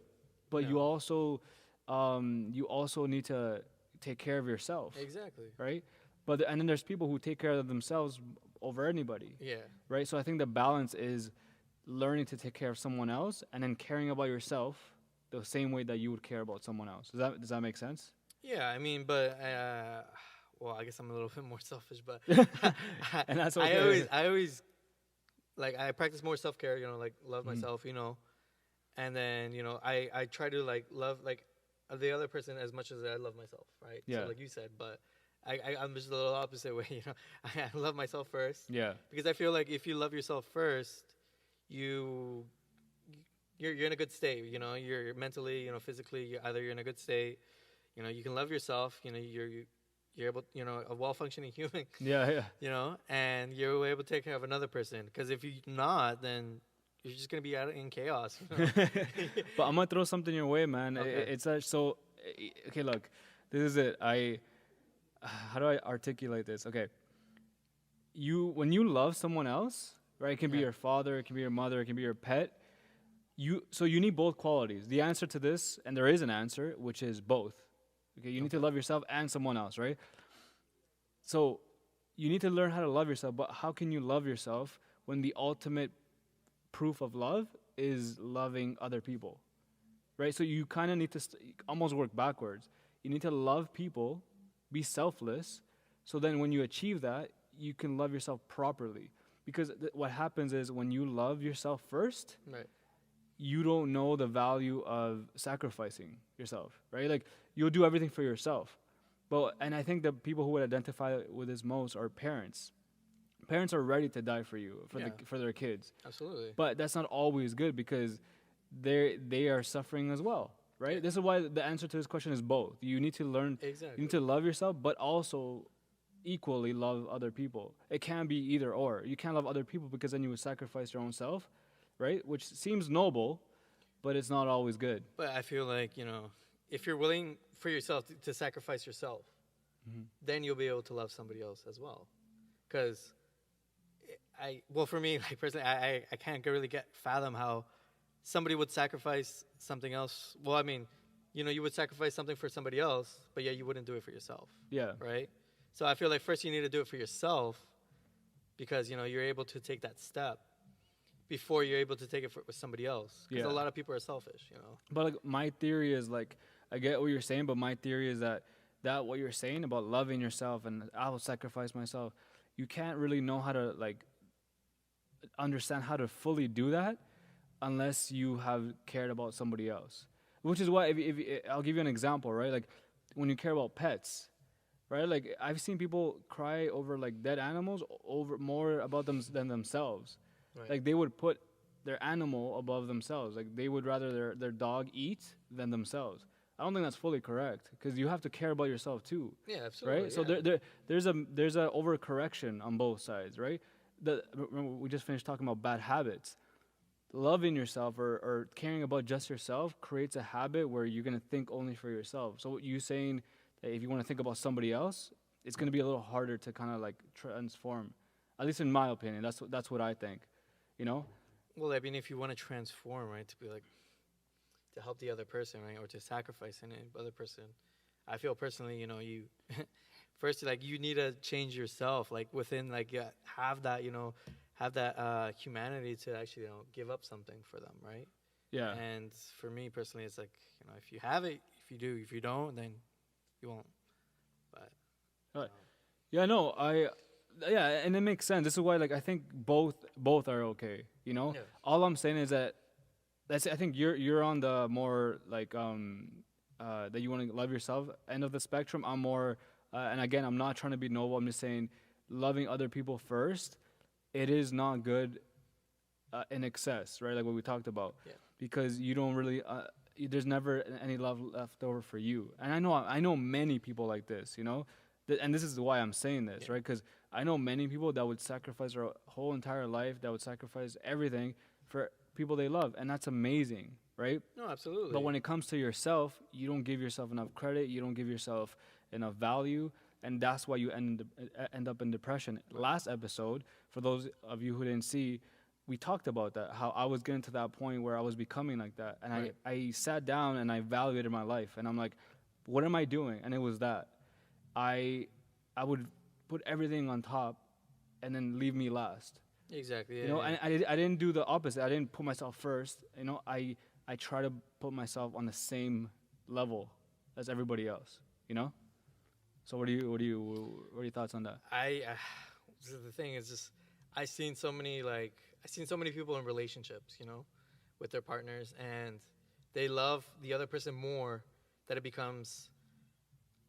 Speaker 1: but you also need to take care of yourself,
Speaker 2: Exactly.
Speaker 1: right? But and then there's people who take care of themselves over anybody,
Speaker 2: Yeah.
Speaker 1: right? So I think the balance is learning to take care of someone else and then caring about yourself the same way that you would care about someone else. Does that make sense?
Speaker 2: Yeah, I mean, but well, I guess I'm a little bit more selfish, but
Speaker 1: And that's okay.
Speaker 2: I always like I practice more self care, you know, like love myself, you know, and then, you know, I try to like love like the other person as much as I love myself, right?
Speaker 1: Yeah.
Speaker 2: So like you said, but I'm just a little opposite way, you know. I love myself first
Speaker 1: Yeah.
Speaker 2: because I feel like if you love yourself first, you're in a good state, you know. You're mentally, you know, physically, you're in a good state. You know, you can love yourself. You know, you're able, you know, a well-functioning human.
Speaker 1: Yeah, yeah.
Speaker 2: You know, and you're able to take care of another person. Because if you're not, then you're just gonna be out in chaos. You know?
Speaker 1: But I'm gonna throw something your way, man.
Speaker 2: Okay.
Speaker 1: It's so okay. Look, this is it. How do I articulate this? Okay, when you love someone else, right? It can be
Speaker 2: Yeah.
Speaker 1: your father, it can be your mother, it can be your pet. So you need both qualities. The answer to this, and there is an answer, which is both. Okay, you need to love yourself and someone else, right? So you need to learn how to love yourself, but how can you love yourself when the ultimate proof of love is loving other people, right? So you kind of need to almost work backwards. You need to love people, be selfless, so then when you achieve that, you can love yourself properly. Because what happens is when you love yourself first,
Speaker 2: Right.
Speaker 1: you don't know the value of sacrificing yourself, right? Like, you'll do everything for yourself. And I think the people who would identify with this most are parents. Parents are ready to die for you, for their kids.
Speaker 2: Absolutely.
Speaker 1: But that's not always good because they are suffering as well, right? This is why the answer to this question is both. You need to learn,
Speaker 2: Exactly.
Speaker 1: you need to love yourself, but also equally love other people. It can't be either or. You can't love other people because then you would sacrifice your own self, right? Which seems noble, but it's not always good.
Speaker 2: But I feel like, you know, if you're willing for yourself to sacrifice yourself, then you'll be able to love somebody else as well. Because for me, like personally, I can't really fathom how somebody would sacrifice something else. Well, I mean, you know, you would sacrifice something for somebody else, but yeah, you wouldn't do it for yourself,
Speaker 1: Yeah.
Speaker 2: right? So I feel like first you need to do it for yourself, because you know you're able to take that step before you're able to take it with somebody else. Because
Speaker 1: Yeah.
Speaker 2: a lot of people are selfish, you know.
Speaker 1: But like my theory is like I get what you're saying, but my theory is that what you're saying about loving yourself and I will sacrifice myself, you can't really know how to like understand how to fully do that unless you have cared about somebody else. Which is why if I'll give you an example, right? Like when you care about pets, right? Like I've seen people cry over like dead animals over more about them than themselves.
Speaker 2: Right.
Speaker 1: Like they would put their animal above themselves. Like they would rather their dog eat than themselves. I don't think that's fully correct because you have to care about yourself too,
Speaker 2: Yeah, absolutely.
Speaker 1: right? So
Speaker 2: yeah.
Speaker 1: there's a overcorrection on both sides, right? Remember we just finished talking about bad habits. Loving yourself or caring about just yourself creates a habit where you're gonna think only for yourself. So what you saying that if you want to think about somebody else, it's gonna be a little harder to kind of like transform. At least in my opinion, that's what I think. You know?
Speaker 2: Well, I mean, if you want to transform, right, to be like to help the other person, right, or to sacrifice any other person, I feel personally, you know, you first like you need to change yourself, like within, like have that, you know, have that humanity to actually, you know, give up something for them, right?
Speaker 1: Yeah.
Speaker 2: And for me personally, it's like, you know, if you have it, if you do, if you don't, then you won't. But
Speaker 1: Right. Yeah, no, yeah, and it makes sense. This is why, like, I think both are okay. You know,
Speaker 2: Yeah.
Speaker 1: all I'm saying is that I think you're on the more like that you want to love yourself end of the spectrum. I'm more, and again, I'm not trying to be noble. I'm just saying, loving other people first. It is not good in excess, right? Like what we talked about,
Speaker 2: Yeah.
Speaker 1: because you don't really. There's never any love left over for you, and I know many people like this. You know, and this is why I'm saying this,
Speaker 2: Yeah.
Speaker 1: right? Because I know many people that would sacrifice their whole entire life, that would sacrifice everything for people they love, and that's amazing, right?
Speaker 2: No, absolutely.
Speaker 1: But when it comes to yourself, you don't give yourself enough credit, you don't give yourself enough value, and that's why you end up in depression. Last episode, for those of you who didn't see, we talked about that, how I was getting to that point where I was becoming like that, and
Speaker 2: Right.
Speaker 1: I sat down and I evaluated my life, and I'm like, what am I doing? And it was that I would put everything on top, and then leave me last.
Speaker 2: Exactly. Yeah,
Speaker 1: You know,
Speaker 2: yeah.
Speaker 1: and I didn't do the opposite. I didn't put myself first. You know, I try to put myself on the same level as everybody else. You know. So what are your thoughts on that?
Speaker 2: This is the thing is just I seen so many people in relationships, you know, with their partners, and they love the other person more, that it becomes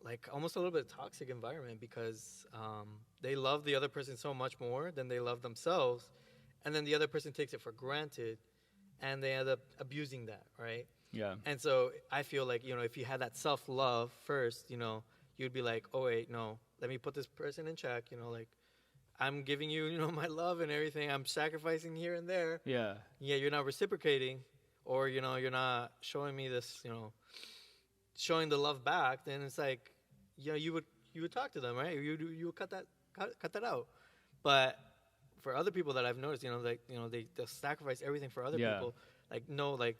Speaker 2: like almost a little bit toxic environment, because they love the other person so much more than they love themselves, and then the other person takes it for granted, and they end up abusing that, right?
Speaker 1: Yeah.
Speaker 2: And so I feel like, you know, if you had that self love first, you know, you'd be like, oh wait, no, let me put this person in check, you know, like I'm giving you, you know, my love and everything. I'm sacrificing here and there.
Speaker 1: Yeah.
Speaker 2: Yeah, you're not reciprocating, or you know, you're not showing me this, you know, showing the love back. Then it's like, you know, you would talk to them, right? You would cut that out. But for other people that I've noticed, you know, like, you know, they'll sacrifice everything for other
Speaker 1: Yeah.
Speaker 2: people, like no, like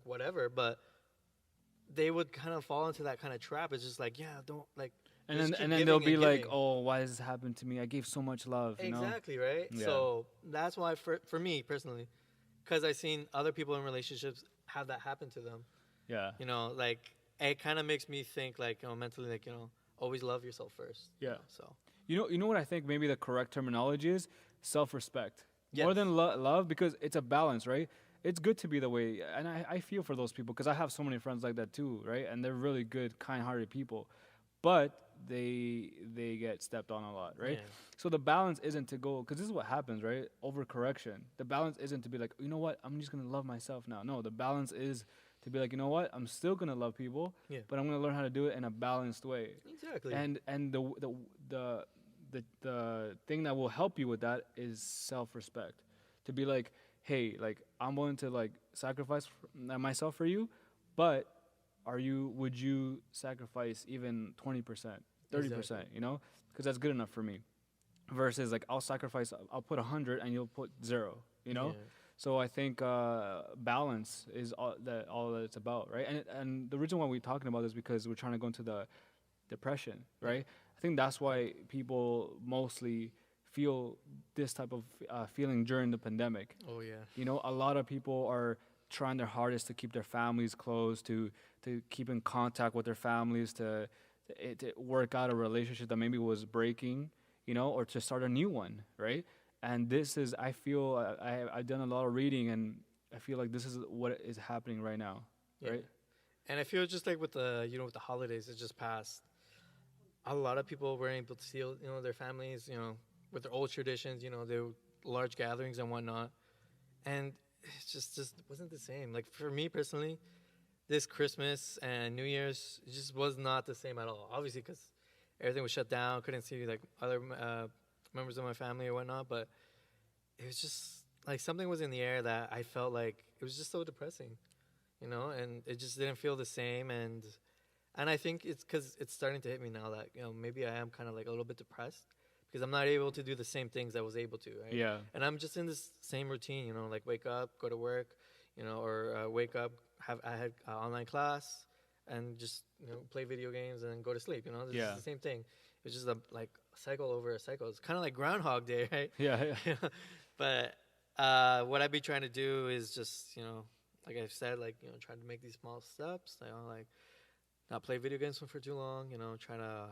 Speaker 2: whatever, but they would kind of fall into that kind of trap. It's just like, yeah, don't like.
Speaker 1: And
Speaker 2: just
Speaker 1: then
Speaker 2: keep
Speaker 1: and then they'll
Speaker 2: giving
Speaker 1: be
Speaker 2: and
Speaker 1: like,
Speaker 2: giving.
Speaker 1: oh, why does this happen to me? I gave so much love. You know.
Speaker 2: Exactly, right?
Speaker 1: Yeah.
Speaker 2: So that's why for me personally, because I've seen other people in relationships have that happen to them.
Speaker 1: Yeah.
Speaker 2: You know, like it kind of makes me think like, you know, mentally, like, you know, always love yourself first.
Speaker 1: Yeah.
Speaker 2: You know, so
Speaker 1: You know what I think maybe the correct terminology is? Self-respect. More
Speaker 2: Yes.
Speaker 1: than love, because it's a balance, right? It's good to be the way, and I feel for those people because I have so many friends like that too, right? And they're really good, kind-hearted people, but they get stepped on a lot, right?
Speaker 2: Yeah.
Speaker 1: So the balance isn't to go, because this is what happens, right? Overcorrection. The balance isn't to be like, you know what, I'm just gonna love myself now. No, the balance is to be like, you know what, I'm still gonna love people,
Speaker 2: Yeah.
Speaker 1: but I'm gonna learn how to do it in a balanced way.
Speaker 2: Exactly.
Speaker 1: And the thing that will help you with that is self-respect. To be like, hey, like I'm willing to like sacrifice myself for you, but would you sacrifice even 20%, 30%,
Speaker 2: Exactly.
Speaker 1: you know? Because that's good enough for me. Versus like I'll put 100 and you'll put 0, you know?
Speaker 2: Yeah.
Speaker 1: So I think balance is all that it's about, right? And the reason why we're talking about this is because we're trying to go into the depression, right? I think that's why people mostly feel this type of feeling during the pandemic.
Speaker 2: Oh yeah.
Speaker 1: You know, a lot of people are trying their hardest to keep their families close, to keep in contact with their families, to work out a relationship that maybe was breaking, you know, or to start a new one, right? And this is, I feel, I've done a lot of reading, and I feel like this is what is happening right now,
Speaker 2: Yeah.
Speaker 1: right?
Speaker 2: And I feel just like with the with the holidays that just passed, a lot of people weren't able to see their families, with their old traditions, their large gatherings and whatnot, and it just wasn't the same. Like for me personally, this Christmas and New Year's it just was not the same at all. Obviously, because everything was shut down, couldn't see like other members of my family or whatnot. But it was just like something was in the air that I felt like it was just so depressing, and it just didn't feel the same. And I think it's because it's starting to hit me now that maybe I am kind of like a little bit depressed because I'm not able to do the same things I was able to, right?
Speaker 1: Yeah.
Speaker 2: And I'm just in this same routine, like wake up, go to work, or wake up, I had online class, and just play video games and then go to sleep. This
Speaker 1: Yeah.
Speaker 2: is the same thing. It's just a like cycle over a cycle. It's kind of like Groundhog Day, right?
Speaker 1: Yeah, yeah.
Speaker 2: But what I'd be trying to do is just like I've said, like try to make these small steps. Like not play video games for too long. Try to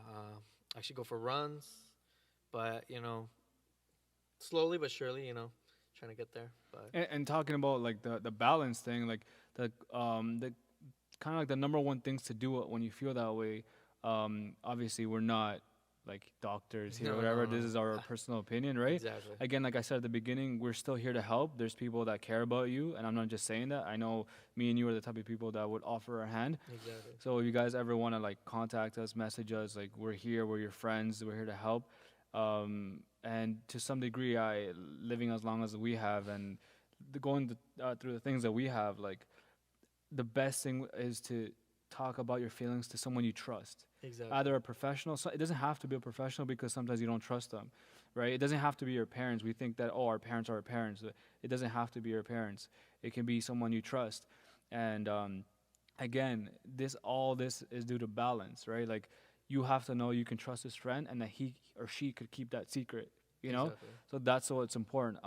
Speaker 2: actually go for runs, but slowly but surely, trying to get there. But
Speaker 1: And talking about like the balance thing, like the kind of like the number one things to do when you feel that way. Obviously, we're not like doctors here,
Speaker 2: No,
Speaker 1: or whatever.
Speaker 2: no,
Speaker 1: This
Speaker 2: no.
Speaker 1: is our personal opinion, right?
Speaker 2: Exactly.
Speaker 1: Again, like I said at the beginning, we're still here to help. There's people that care about you, and I'm not just saying that. I know me and you are the type of people that would offer a hand.
Speaker 2: Exactly.
Speaker 1: So if you guys ever want to like contact us, message us, like we're here, we're your friends, we're here to help. And to some degree, living as long as we have and going through the things that we have, like the best thing is to talk about your feelings to someone you trust,
Speaker 2: Exactly.
Speaker 1: either a professional. So it doesn't have to be a professional because sometimes you don't trust them, right? It doesn't have to be your parents. We think that our parents are our parents. It doesn't have to be your parents. It can be someone you trust, and again, all this is due to balance, right? Like you have to know you can trust this friend and that he or she could keep that secret, you know?
Speaker 2: Exactly.
Speaker 1: So that's what's important.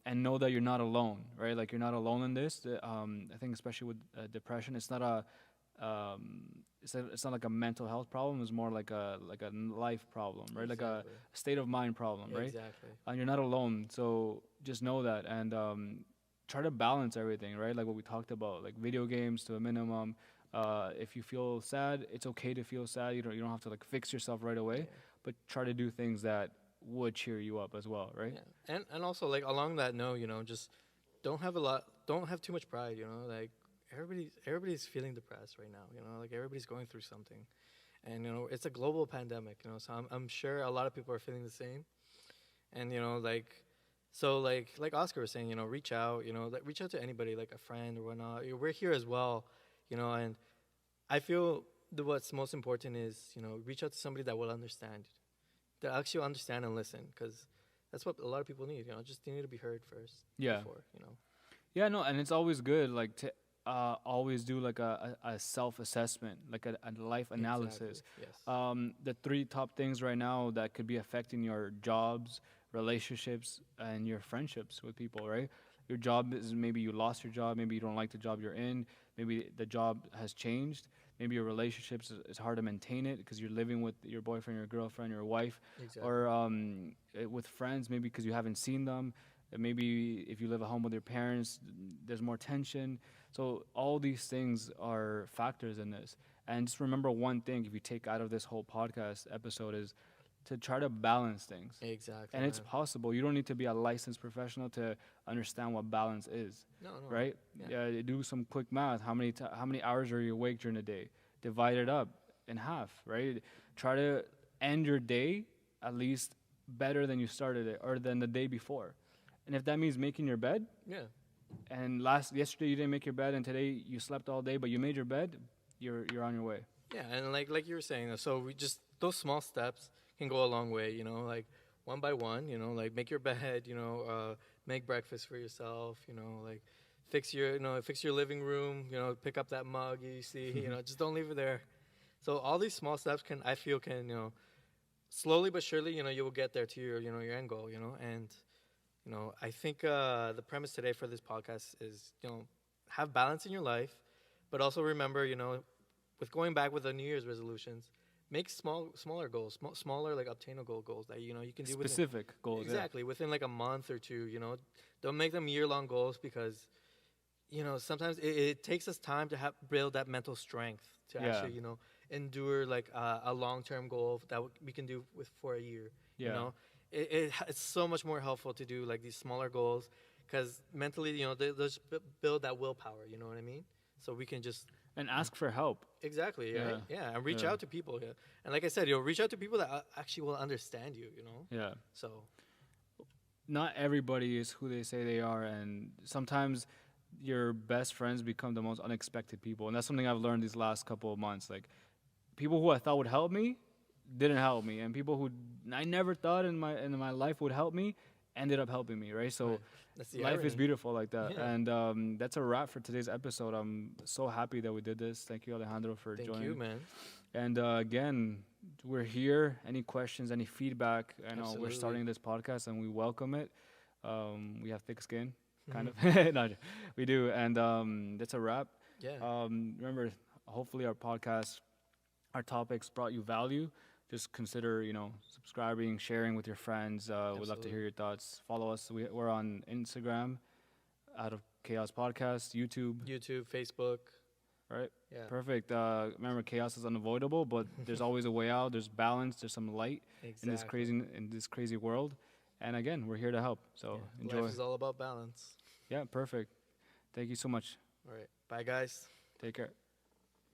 Speaker 1: And know that you're not alone, right? Like you're not alone in this. I think especially with depression, it's not it's not like a mental health problem. It's more like a life problem, right? Like a
Speaker 2: Exactly.
Speaker 1: state of mind problem, right?
Speaker 2: Exactly.
Speaker 1: And you're not alone. So just know that, and try to balance everything, right? Like what we talked about, like video games to a minimum. If you feel sad, it's okay to feel sad. You don't have to like fix yourself right away,
Speaker 2: Yeah.
Speaker 1: but try to do things that would cheer you up as well, right?
Speaker 2: Yeah. And also like along that note, just don't have too much pride, like everybody's feeling depressed right now, like everybody's going through something. And it's a global pandemic, so I'm sure a lot of people are feeling the same. And like so like Oscar was saying, reach out, like reach out to anybody, like a friend or whatnot. We're here as well, and I feel what's most important is, reach out to somebody that will understand, that actually understand and listen, because that's what a lot of people need. Just they need to be heard first.
Speaker 1: Yeah.
Speaker 2: Before,
Speaker 1: Yeah, no, and it's always good like to always do like a self-assessment, like a life analysis.
Speaker 2: Exactly. Yes.
Speaker 1: The three top things right now that could be affecting your jobs, relationships, and your friendships with people, right? Your job is, maybe you lost your job, maybe you don't like the job you're in, maybe the job has changed, maybe your relationships is hard to maintain it because you're living with your boyfriend, your girlfriend, your wife,
Speaker 2: Exactly.
Speaker 1: or with friends, maybe because you haven't seen them. Maybe if you live at home with your parents, there's more tension. So all these things are factors in this. And just remember one thing, if you take out of this whole podcast episode, is to try to balance things.
Speaker 2: Exactly.
Speaker 1: And it's
Speaker 2: man.
Speaker 1: possible. You don't need to be a licensed professional to understand what balance is,
Speaker 2: No.
Speaker 1: right?
Speaker 2: Yeah.
Speaker 1: Do some quick math. How many hours are you awake during the day? Divide it up in half, right? Try to end your day at least better than you started it or than the day before. And if that means making your bed,
Speaker 2: Yeah.
Speaker 1: and yesterday you didn't make your bed and today you slept all day but you made your bed, you're on your way.
Speaker 2: Yeah, and like you were saying, so we just those small steps can go a long way. Like one by one. Like make your bed. Make breakfast for yourself. Like fix your living room. Pick up that mug you see. Just don't leave it there. So all these small steps can slowly but surely, you will get there to your end goal, and I think the premise today for this podcast is, have balance in your life, but also remember, with going back with the New Year's resolutions, make smaller goals, smaller like obtainable goals that you can do within,
Speaker 1: Specific goals.
Speaker 2: exactly within like a month or two. Don't make them year-long goals, because sometimes it takes us time to build that mental strength to
Speaker 1: Yeah.
Speaker 2: actually endure like a long-term goal that we can do for a year.
Speaker 1: Yeah.
Speaker 2: It's so much more helpful to do like these smaller goals, because mentally, they just build that willpower. You know what I mean? So we can just
Speaker 1: And ask for help.
Speaker 2: exactly,
Speaker 1: Yeah.
Speaker 2: right? Yeah, and reach
Speaker 1: Yeah.
Speaker 2: out to people. Yeah. And like I said, reach out to people that actually will understand you.
Speaker 1: Yeah.
Speaker 2: So
Speaker 1: Not everybody is who they say they are, and sometimes your best friends become the most unexpected people, and that's something I've learned these last couple of months. Like, people who I thought would help me didn't help me, and people who I never thought in my life would help me ended up helping me, right? So
Speaker 2: Right. That's the
Speaker 1: life is
Speaker 2: irony.
Speaker 1: beautiful like that.
Speaker 2: Yeah.
Speaker 1: And that's a wrap for today's episode. I'm so happy that we did this. Thank you, Alejandro, for
Speaker 2: Thank
Speaker 1: joining.
Speaker 2: you, man.
Speaker 1: And again, we're here. Any questions, any feedback? I know we're
Speaker 2: Absolutely.
Speaker 1: starting this podcast and we welcome it. We have thick skin, kind
Speaker 2: Mm-hmm.
Speaker 1: of. No, we do. And that's a wrap.
Speaker 2: Yeah.
Speaker 1: Remember, hopefully our podcast, our topics brought you value. Just consider, subscribing, sharing with your friends. We'd love to
Speaker 2: Absolutely.
Speaker 1: hear your thoughts. Follow us. We're on Instagram, Out of Chaos Podcast, YouTube,
Speaker 2: YouTube, Facebook.
Speaker 1: right?
Speaker 2: Yeah.
Speaker 1: Perfect. Remember, chaos is unavoidable, but there's always a way out. There's balance. There's some light
Speaker 2: Exactly.
Speaker 1: in this crazy world. And again, we're here to help. So
Speaker 2: Yeah.
Speaker 1: enjoy.
Speaker 2: Life is all about balance.
Speaker 1: Yeah, perfect. Thank you so much.
Speaker 2: All right. Bye, guys.
Speaker 1: Take care.